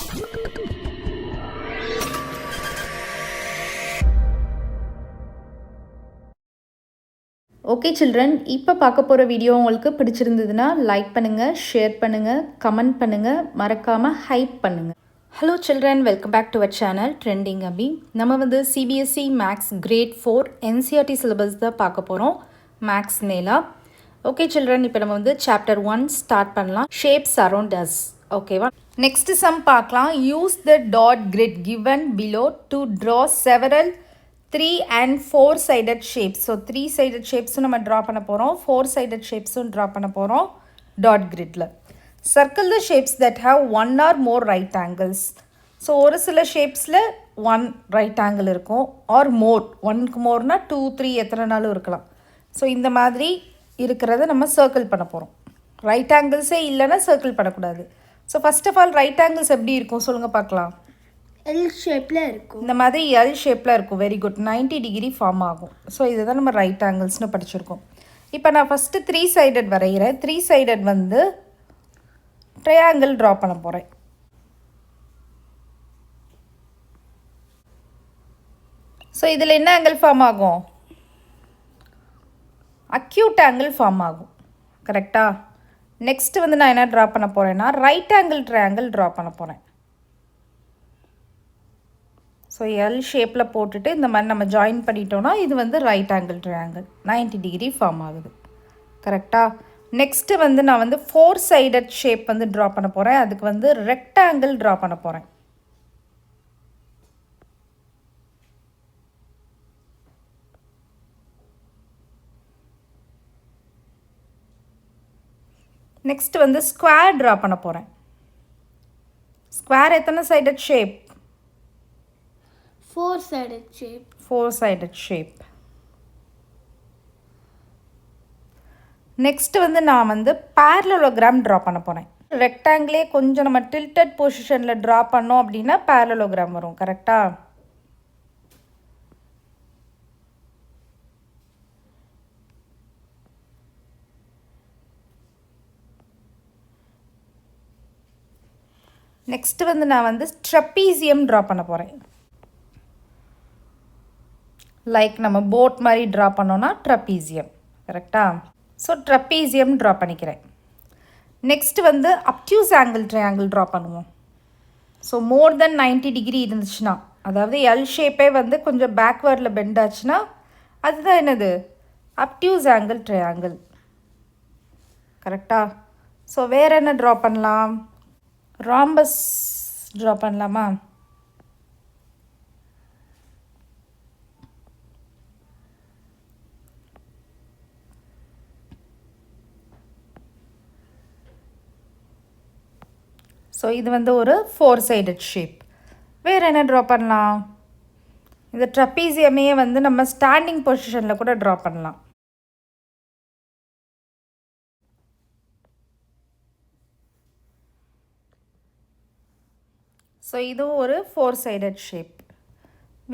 Okay children, இப்போ பார்க்க போகிற வீடியோ உங்களுக்கு பிடிச்சிருந்ததுன்னா லைக் பண்ணுங்கள், ஷேர் பண்ணுங்கள், கமெண்ட் பண்ணுங்கள், மறக்காமல் ஹைப் பண்ணுங்கள். Hello children, welcome back to our channel trending Abi. நம்ம வந்து CBSE maths grade 4 NCERT syllabus தான் பார்க்க போகிறோம், மேக்ஸ் நேலா. ஓகே சில்ட்ரன், இப்போ நம்ம வந்து சாப்டர் 1 ஸ்டார்ட் பண்ணலாம். Shapes around us. ஓகேவா? நெக்ஸ்ட் சம் பார்க்கலாம். Use the dot grid given below to draw several 3 and 4 sided shapes. So 3 sided shapes நம்ம draw பண்ண போகிறோம், 4 sided shapes draw பண்ண போகிறோம் dot gridல. Circle the shapes that have one or more right angles. So ஒரு சில ஷேப்ஸில் 1 right angle இருக்கும், or more, 1க்கு மோர்னா 2, 3 எத்தனை நாளும் இருக்கலாம். ஸோ இந்த மாதிரி இருக்கிறத நம்ம சர்க்கிள் பண்ண போகிறோம். ரைட் ஆங்கிள்ஸே இல்லைன்னா சர்க்கிள் பண்ணக்கூடாது. So first of all right angles எப்படி இருக்கும் சொல்லுங்கள் பார்க்கலாம். எல் ஷேப்பில் இருக்கும். இந்த மாதிரி எல் ஷேப்பில் இருக்கும். Very good. 90 டிகிரி ஃபார்ம் ஆகும். ஸோ இதுதான் நம்ம ரைட் ஆங்கிள்ஸ்னு படிச்சிருக்கோம். இப்போ நான் ஃபஸ்ட்டு 3 சைடட் வரைகிறேன். 3 சைடட் வந்து ட்ரையாங்கிள் ட்ரா பண்ண போகிறேன். ஸோ இதில் என்ன ஆங்கிள் ஃபார்ம் ஆகும்? அக்யூட் ஆங்கிள் ஃபார்ம் ஆகும். கரெக்டாக? நெக்ஸ்ட்டு வந்து நான் என்ன ட்ரா பண்ண போகிறேன்னா ரைட் ஆங்கிள் ட்ரையாங்கிள் ட்ரா பண்ண போகிறேன். ஸோ எல் ஷேப்பில் போட்டுட்டு இந்த மாதிரி நம்ம ஜாயின் பண்ணிட்டோன்னா இது வந்து right angle triangle 90 degree form ஆகுது. கரெக்டாக? நெக்ஸ்ட்டு வந்து நான் வந்து 4 சைடட் ஷேப் வந்து ட்ரா பண்ண போகிறேன். அதுக்கு வந்து ரெக்டாங்கிள் ட்ரா பண்ண போகிறேன். நெக்ஸ்ட் வந்து ஸ்கொயர் ட்ரா பண்ண போகிறேன். ஸ்கொயர் எத்தனை sided shape? 4 sided shape. 4 sided shape. Next வந்து நான் வந்து பேரலோகிராம் ட்ரா பண்ண போகிறேன். ரெக்டாங்கிளே கொஞ்சம் நம்ம டில்டட் பொசிஷனில் ட்ரா பண்ணோம் அப்படின்னா பேரலோகிராம் வரும். கரெக்டாக? நெக்ஸ்ட் வந்து நான் வந்து ட்ரப்பீசியம் ட்ரா பண்ண போகிறேன். லைக் நம்ம போட் மாதிரி ட்ரா பண்ணோன்னா ட்ரப்பீசியம். கரெக்டாக? ஸோ ட்ரப்பீசியம் ட்ரா பண்ணிக்கிறேன். நெக்ஸ்ட் வந்து அப்டியூஸ் ஆங்கிள் ட்ரையாங்கிள் ட்ரா பண்ணுவோம். ஸோ மோர் தென் 90 டிகிரி இருந்துச்சுன்னா, அதாவது எல் ஷேப்பே வந்து கொஞ்சம் பேக்வேர்டில் பெண்ட் ஆச்சுன்னா அதுதான் என்னது? Obtuse angle triangle. கரெக்டாக? ஸோ வேறு என்ன ட்ரா பண்ணலாம்? ராம்பஸ் ட்ரா பண்ணலாமா? ஸோ இது வந்து ஒரு 4 சைடட் ஷேப். வேறு என்ன ட்ரா பண்ணலாம்? இந்த ட்ரப்பீசியமே வந்து நம்ம ஸ்டாண்டிங் பொசிஷனில் கூட ட்ரா பண்ணலாம். ஸோ இதுவும் ஒரு 4 சைடட் ஷேப்.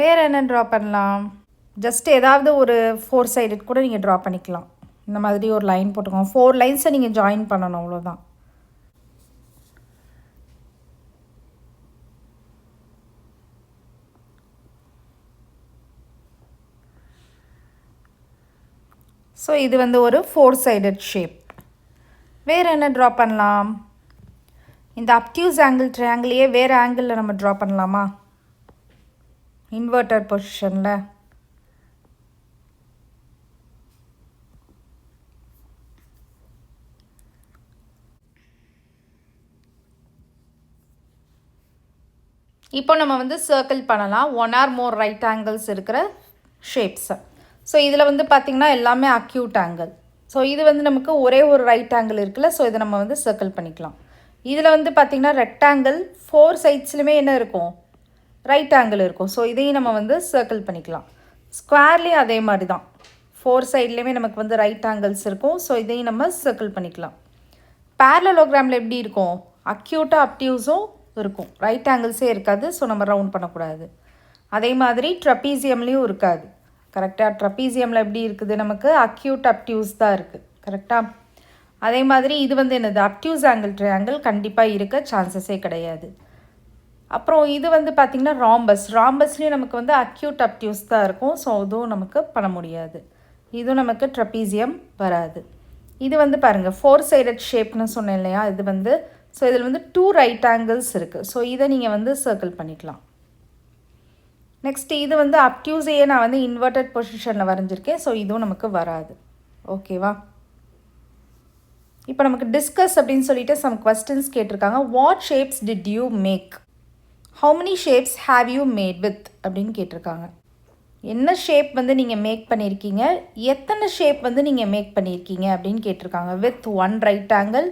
வேறு என்ன ட்ரா பண்ணலாம்? ஜஸ்ட் ஏதாவது ஒரு 4 சைடட் கூட நீங்கள் ட்ரா பண்ணிக்கலாம். இந்த மாதிரி ஒரு லைன் போட்டுக்கோங்க. 4 லைன்ஸை நீங்கள் ஜாயின் பண்ணணும், அவ்வளோதான். ஸோ இது வந்து ஒரு 4 சைடட் ஷேப். வேறு என்ன ட்ரா பண்ணலாம்? இந்த அப்டியூஸ் ஆங்கிள் ட்ரையாங்கிளையே வேறு ஆங்கிளில் நம்ம ட்ரா பண்ணலாமா? இன்வெர்டட் பொசிஷனில். இப்போ நம்ம வந்து சர்க்கிள் பண்ணலாம் 1 or more ரைட் ஆங்கிள்ஸ் இருக்கிற ஷேப்ஸை. ஸோ இதில் வந்து பார்த்திங்கன்னா எல்லாமே அக்யூட் ஆங்கிள். ஸோ இது வந்து நமக்கு ஒரே ஒரு ரைட் ஆங்கிள் இருக்குல்ல, ஸோ இதை நம்ம வந்து சர்க்கிள் பண்ணிக்கலாம். இதில் வந்து பார்த்திங்கன்னா ரெக்டாங்கிள் 4 சைட்ஸ்லையுமே என்ன இருக்கும்? ரைட் ஆங்கிள் இருக்கும். ஸோ இதையும் நம்ம வந்து சர்க்கிள் பண்ணிக்கலாம். ஸ்கொயர்லேயும் அதே மாதிரி தான் 4 சைட்லேயுமே நமக்கு வந்து ரைட் ஆங்கிள்ஸ் இருக்கும். ஸோ இதையும் நம்ம சர்க்கிள் பண்ணிக்கலாம். பேரலோகிராமில் எப்படி இருக்கும்? அக்யூட்டாக அப்டியூஸும் இருக்கும், ரைட் ஆங்கிள்ஸே இருக்காது. ஸோ நம்ம ரவுண்ட் பண்ணக்கூடாது. அதே மாதிரி ட்ரப்பீசியம்லேயும் இருக்காது. கரெக்டாக? ட்ரப்பீசியமில் எப்படி இருக்குது? நமக்கு அக்யூட் அப்டியூஸ் தான் இருக்குது. கரெக்டாக? அதே மாதிரி இது வந்து என்னது? அப்டியூஸ் ஆங்கிள் ட்ரையாங்கிள் கண்டிப்பாக இருக்க சான்சஸே கிடையாது. அப்புறம் இது வந்து பார்த்திங்கன்னா ராம்பஸ்லேயும் நமக்கு வந்து அக்யூட் அப்டியூஸ் தான் இருக்கும். ஸோ இதுவும் நமக்கு பண்ண முடியாது. இதுவும் நமக்கு ட்ரப்பீசியம் வராது. இது வந்து பாருங்கள் 4 சைடட் ஷேப்னு சொன்னேன் இல்லையா, இது வந்து ஸோ இதில் வந்து 2 ரைட் ஆங்கிள்ஸ் இருக்குது. ஸோ இதை நீங்கள் வந்து சர்க்கிள் பண்ணிக்கலாம். நெக்ஸ்ட்டு இது வந்து அப்டியூஸையே நான் வந்து இன்வெர்டட் பொசிஷனில் வரைஞ்சிருக்கேன். ஸோ இதுவும் நமக்கு வராது. ஓகேவா? இப்போ நமக்கு டிஸ்கஸ் அப்படின்னு சொல்லிட்டு சம் கொஸ்டின்ஸ் கேட்டிருக்காங்க. What shapes did you make, how many shapes have you made with அப்படின்னு கேட்டிருக்காங்க. என்ன ஷேப் வந்து நீங்கள் மேக் பண்ணியிருக்கீங்க, எத்தனை ஷேப் வந்து நீங்கள் மேக் பண்ணியிருக்கீங்க அப்படின்னு கேட்டிருக்காங்க. With 1 right angle,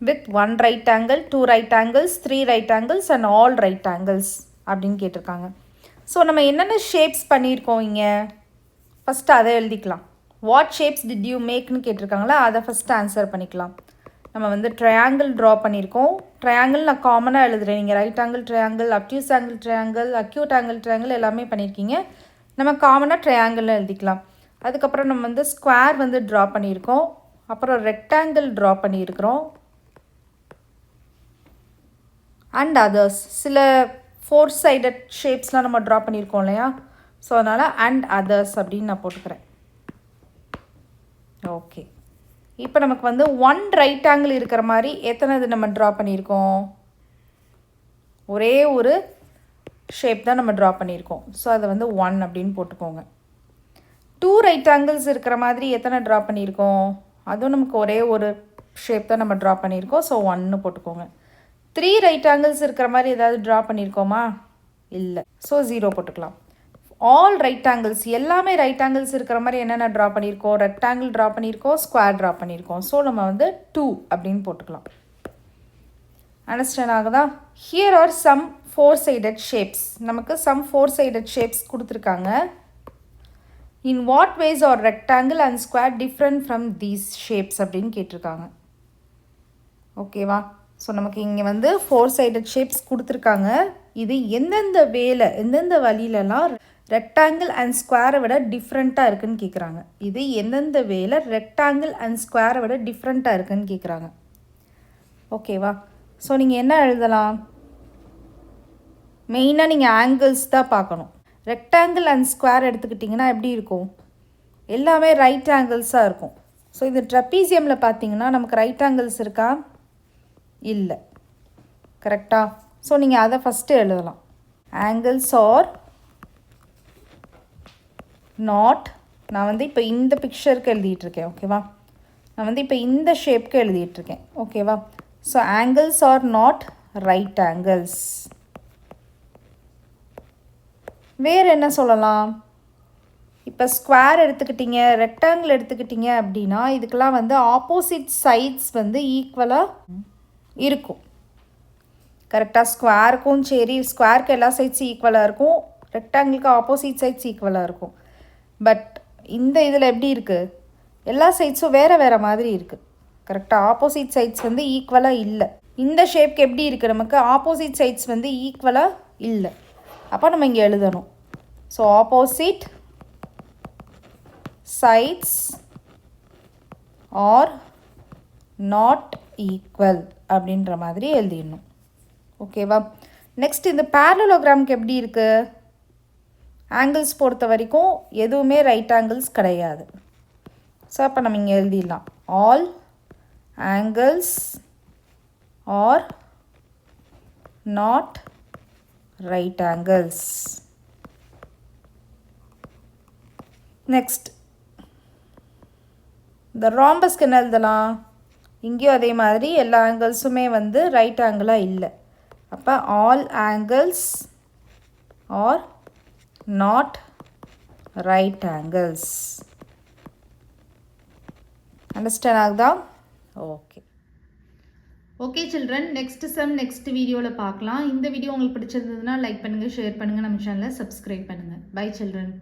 with 1 right angle, 2 right angles, 3 right angles and all right angles அப்படின்னு கேட்டிருக்காங்க. ஸோ நம்ம என்னென்ன ஷேப்ஸ் பண்ணியிருக்கோம் இங்கே, ஃபஸ்ட்டு அதை எழுதிக்கலாம். வாட் ஷேப்ஸ் டிட் யூ மேக்னு கேட்டிருக்காங்களா, அதை ஃபஸ்ட்டு ஆன்சர் பண்ணிக்கலாம். நம்ம வந்து ட்ரையாங்கிள் ட்ரா பண்ணியிருக்கோம். ட்ரையாங்கிள் நான் காமனாக எழுதுகிறேன். நீங்கள் right angle triangle, obtuse angle triangle, acute angle triangle எல்லாமே பண்ணியிருக்கீங்க. நம்ம காமனாக ட்ரையாங்கிள்னு எழுதிக்கலாம். அதுக்கப்புறம் நம்ம வந்து ஸ்கொயர் வந்து ட்ரா பண்ணியிருக்கோம். அப்புறம் ரெக்டாங்கிள் ட்ரா பண்ணியிருக்கிறோம். அண்ட் அதர்ஸ் சில 4 சைடட் ஷேப்ஸ்லாம் நம்ம ட்ரா பண்ணியிருக்கோம் இல்லையா, ஸோ அதனால் அண்ட் அதர்ஸ் அப்படின்னு நான் போட்டுக்கிறேன். ஓகே, இப்போ நமக்கு வந்து 1 ரைட் ஆங்கிள் இருக்கிற மாதிரி எத்தனை இது நம்ம ட்ரா பண்ணியிருக்கோம், ஒரே ஒரு ஷேப் தான் நம்ம ட்ரா பண்ணியிருக்கோம். ஸோ அதை வந்து 1 அப்படின்னு போட்டுக்கோங்க. 2 ரைட் ஆங்கிள்ஸ் இருக்கிற மாதிரி எத்தனை ட்ரா பண்ணியிருக்கோம், அதுவும் நமக்கு ஒரே ஒரு ஷேப் தான் நம்ம ட்ரா பண்ணியிருக்கோம். ஸோ 1ன்னு போட்டுக்கோங்க. 3 ரைட் ஆங்கிள்ஸ் இருக்கிற மாதிரி ஏதாவது ட்ரா பண்ணியிருக்கோமா, இல்லை. ஸோ 0 போட்டுக்கலாம். ஆல் ரைட் ஆங்கிள்ஸ் எல்லாமே ரைட் ஆங்கிள்ஸ் இருக்கிற மாதிரி என்னென்ன ட்ரா பண்ணியிருக்கோம், ரெக்டாங்கிள் ட்ரா பண்ணியிருக்கோம், ஸ்கொயர் ட்ரா பண்ணியிருக்கோம். ஸோ நம்ம வந்து 2 அப்படின்னு போட்டுக்கலாம். அண்டர்ஸ்டாண்ட் ஆகுதா? Here are some 4 sided shapes. நமக்கு சம் 4 சைடட் ஷேப்ஸ் கொடுத்துருக்காங்க. In what ways are rectangle and square different from these shapes அப்படின்னு கேட்டிருக்காங்க. ஓகேவா? ஸோ நமக்கு இங்கே வந்து 4 சைடட் ஷேப்ஸ் கொடுத்துருக்காங்க. இது எந்தெந்த வழியிலலாம் ரெக்டாங்கிள் அண்ட் ஸ்கொயரை விட டிஃப்ரெண்ட்டாக இருக்குதுன்னு கேட்குறாங்க. இது எந்தெந்த வேல ரெக்டாங்கிள் அண்ட் ஸ்கொயரை விட டிஃப்ரெண்ட்டாக இருக்குதுன்னு கேட்குறாங்க. ஓகேவா? ஸோ நீங்கள் என்ன எழுதலாம், மெயினாக நீங்கள் ஆங்கிள்ஸ் தான் பார்க்கணும். ரெக்டாங்கிள் அண்ட் ஸ்கொயர் எடுத்துக்கிட்டிங்கன்னா எப்படி இருக்கும், எல்லாமே ரைட் ஆங்கிள்ஸாக இருக்கும். ஸோ இது ட்ரப்பீசியமில் பார்த்தீங்கன்னா நமக்கு ரைட் ஆங்கிள்ஸ் இருக்கா, இல்லை. கரெக்டாக? ஸோ நீங்கள் அதை ஃபஸ்ட்டு எழுதலாம். ஆங்கிள்ஸ் ஆர் நாட், நான் வந்து இப்போ இந்த பிக்சருக்கு எழுதிட்டுருக்கேன். ஓகேவா? நான் வந்து இப்போ இந்த ஷேப்க்கு எழுதிட்டுருக்கேன். ஓகேவா? So angles are not right angles. வேறு என்ன சொல்லலாம், இப்போ ஸ்கொயர் எடுத்துக்கிட்டிங்க, ரெக்டாங்கிள் எடுத்துக்கிட்டிங்க அப்படின்னா இதுக்கெல்லாம் வந்து ஆப்போசிட் சைட்ஸ் வந்து ஈக்குவலாக இருக்கும். கரெக்டாக? ஸ்கொயருக்கும் சரி, ஸ்கொயருக்கு எல்லா சைட்ஸும் ஈக்குவலாக இருக்கும், ரெக்டாங்கிளுக்கு ஆப்போசிட் சைட்ஸ் ஈக்குவலாக இருக்கும். பட் இந்த இதில் எப்படி இருக்குது, எல்லா சைட்ஸும் வேறு மாதிரி இருக்குது. கரெக்டாக? ஆப்போசிட் சைட்ஸ் வந்து ஈக்குவலாக இல்லை. இந்த ஷேப்க்கு எப்படி இருக்குது, நமக்கு ஆப்போசிட் சைட்ஸ் வந்து ஈக்குவலாக இல்லை. அப்போ நம்ம இங்கே எழுதணும். So opposite sides are not equal அப்படின்ற மாதிரி எழுதிடணும். ஓகேவா? நெக்ஸ்ட் இந்த பேரலோகிராமுக்கு எப்படி இருக்குது, ஆங்கிள்ஸ் பொறுத்த வரைக்கும் எதுவுமே ரைட் ஆங்கிள்ஸ் கிடையாது. ஸோ அப்போ நம்ம இங்கே எழுதிடலாம், all angles are not right angles. Next இந்த ராம்பஸ்க்கு என்ன எழுதலாம், இங்கேயும் அதே மாதிரி எல்லா ஆங்கிள்ஸுமே வந்து ரைட் ஆங்கிளாக இல்லை. அப்போ all angles are not right angles. Understand ஆகுதா? Okay children, next sum next வீடியோவில் பார்க்கலாம். இந்த வீடியோ உங்களுக்கு பிடிச்சிருந்ததுன்னா லைக் பண்ணுங்கள், ஷேர் பண்ணுங்கள், நம்ம சேனலை சப்ஸ்கிரைப் பண்ணுங்கள். Bye children.